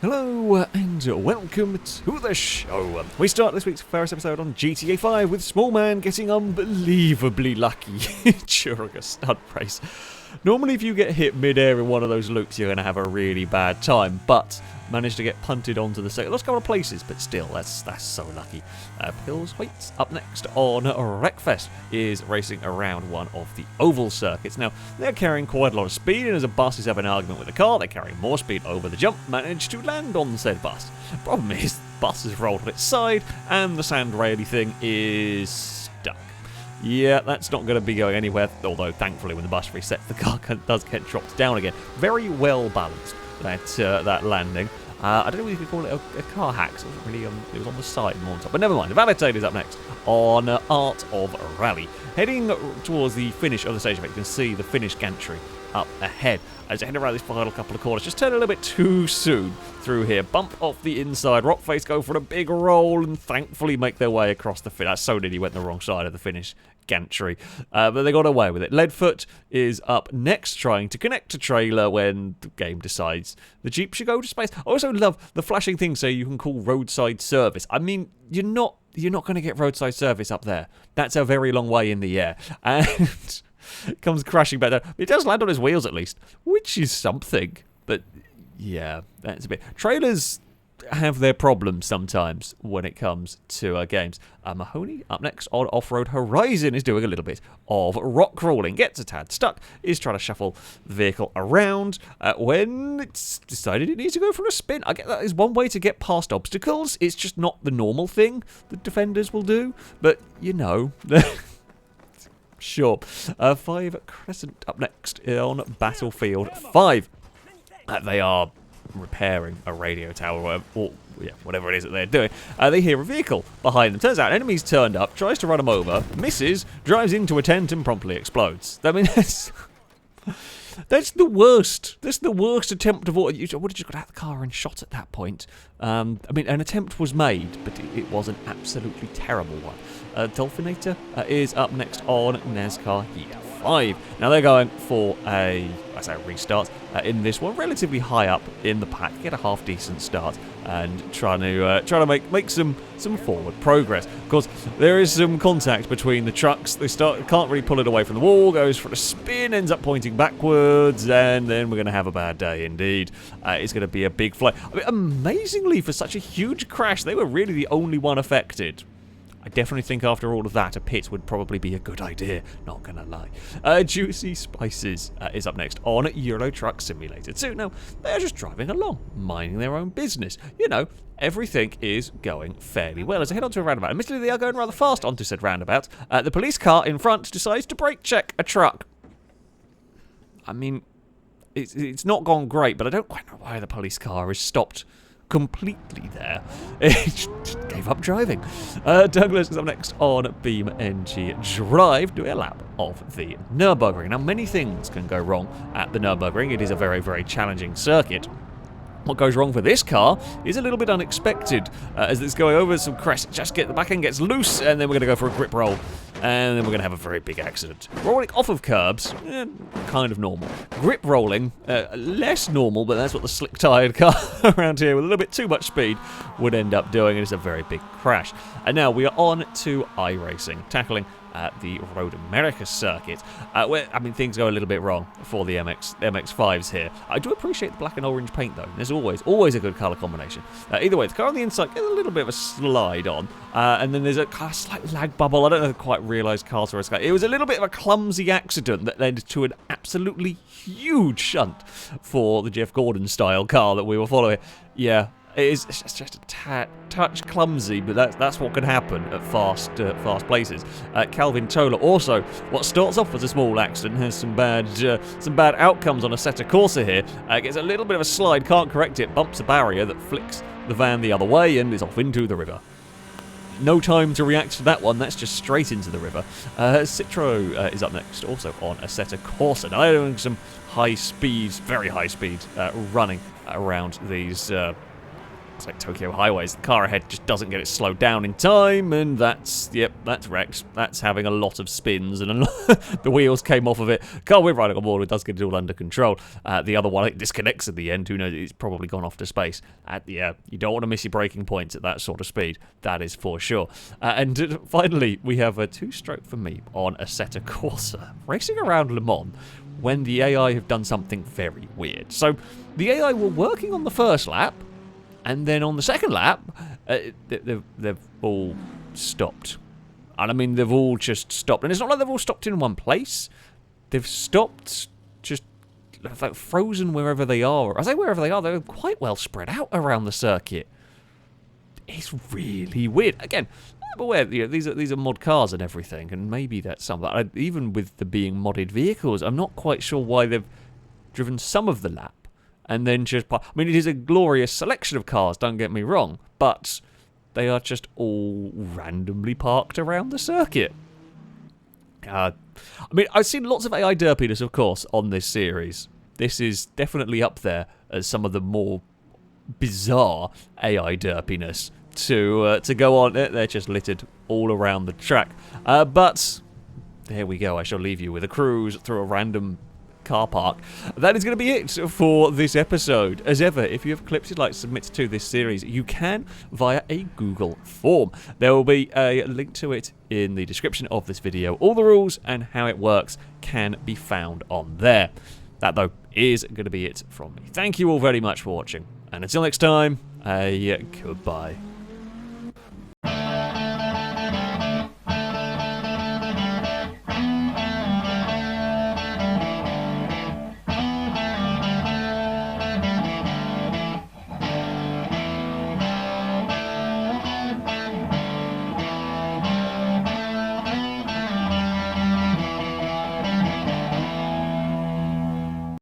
Hello and welcome to the show. We start this week's first episode on GTA 5 with Small Man getting unbelievably lucky during a stunt race. Normally if you get hit mid-air in one of those loops you're going to have a really bad time, but managed to get punted onto the second. Lost a couple of places, but still, that's so lucky. Pileup up next on Wreckfest is racing around one of the oval circuits. Now, they're carrying quite a lot of speed, and as a bus is having an argument with the car, they're carrying more speed over the jump, managed to land on said bus. Problem is, the bus has rolled on its side, and the sand raily thing is stuck. Yeah, that's not going to be going anywhere, although thankfully when the bus resets, the car does get dropped down again. Very well balanced, that landing. I don't know if you could call it a car hack, so it wasn't really, it was on the side more on top. But never mind, Valentine is up next on Art of Rally. Heading towards the finish of the stage, you can see the finish gantry up ahead. As I head around this final couple of corners, just turn a little bit too soon through here. Bump off the inside, Rockface go for a big roll and thankfully make their way across the finish. So nearly went the wrong side of the finish gantry, but they got away with it. Leadfoot is up next, trying to connect a trailer when the game decides the Jeep should go to space. I also love the flashing things so you can call roadside service. I mean, you're not going to get roadside service up there. That's a very long way in the air. And comes crashing back down. It does land on his wheels at least, which is something. But yeah, that's a bit. Trailers have their problems sometimes when it comes to games. Mahoney up next on Offroad Horizon is doing a little bit of rock crawling. Gets a tad stuck, is trying to shuffle the vehicle around when it's decided it needs to go for a spin. I get that is one way to get past obstacles. It's just not the normal thing that defenders will do. But, you know, sure. 5 Crescent up next on Battlefield 5. They are repairing a radio tower, or whatever it is that they're doing. They hear a vehicle behind them. Turns out enemies turned up, tries to run them over, misses, drives into a tent and promptly explodes. I mean, that's the worst. That's the worst attempt of all. You would have just got out of the car and shot at that point. I mean, an attempt was made, but it was an absolutely terrible one. Dolphinator is up next on NASCAR Heat 5. Now they're going for a restart in this one, relatively high up in the pack, get a half decent start and trying to make some forward progress. Of course, there is some contact between the trucks. They can't really pull it away from the wall, goes for a spin, ends up pointing backwards, and then we're going to have a bad day indeed. It's going to be a big flight. I mean, amazingly, for such a huge crash, they were really the only one affected. I definitely think after all of that, a pit would probably be a good idea, not gonna lie. Juicy Spices is up next on Euro Truck Simulator 2. Now, they're just driving along, minding their own business. You know, everything is going fairly well. As I head onto a roundabout, admittedly they are going rather fast onto said roundabout, the police car in front decides to brake check a truck. I mean, it's not gone great, but I don't quite know why the police car is stopped completely there. It just gave up driving. Douglas is up next on BeamNG Drive, doing a lap of the Nurburgring. Now, many things can go wrong at the Nurburgring. It is a very, very challenging circuit. What goes wrong for this car is a little bit unexpected. As it's going over some crests, the back end gets loose, and then we're going to go for a grip roll. And then we're going to have a very big accident. Rolling off of curbs, kind of normal. Grip rolling, less normal, but that's what the slick-tired car around here with a little bit too much speed would end up doing, and it's a very big crash. And now we are on to iRacing, tackling the Road America circuit, where, I mean, things go a little bit wrong for the MX-5s here. I do appreciate the black and orange paint, though. There's always a good colour combination. Either way, the car on the inside gets a little bit of a slide on, and then there's a slight lag bubble. I don't know if I quite realised cars were escaping. It was a little bit of a clumsy accident that led to an absolutely huge shunt for the Jeff Gordon-style car that we were following. Yeah. It's just a touch clumsy, but that's what can happen at fast places. Calvin Tola also, what starts off as a small accident, has some bad outcomes on Assetto Corsa here. Gets a little bit of a slide, can't correct it, bumps a barrier that flicks the van the other way and is off into the river. No time to react to that one, that's just straight into the river. Citro is up next, also on Assetto Corsa. Now they're doing some high speed, very high speed running around these it's like Tokyo highways. The car ahead just doesn't get it slowed down in time, and that's wrecked. That's having a lot of spins, and the wheels came off of it. Car we're riding on board, it does get it all under control. The other one, it disconnects at the end. Who knows? It's probably gone off to space. Yeah, you don't want to miss your braking points at that sort of speed. That is for sure. And finally, we have a 2-stroke for me on Assetto Corsa, racing around Le Mans when the AI have done something very weird. So the AI were working on the first lap, and then on the second lap, they've all stopped. And I mean, they've all just stopped. And it's not like they've all stopped in one place. They've stopped just like frozen wherever they are. I say wherever they are, they're quite well spread out around the circuit. It's really weird. Again, I'm aware, you know, these are mod cars and everything, and maybe that's something. Even with the being modded vehicles, I'm not quite sure why they've driven some of the lap and then just... I mean, it is a glorious selection of cars, don't get me wrong, but they are just all randomly parked around the circuit. I mean, I've seen lots of AI derpiness, of course, on this series. This is definitely up there as some of the more bizarre AI derpiness to go on. They're just littered all around the track. But there we go. I shall leave you with a cruise through a random car park. That is going to be it for this episode. As ever, if you have clips you'd like to submit to this series, you can via a Google form. There will be a link to it in the description of this video. All the rules and how it works can be found on there. That, though, is going to be it from me. Thank you all very much for watching, and until next time, goodbye.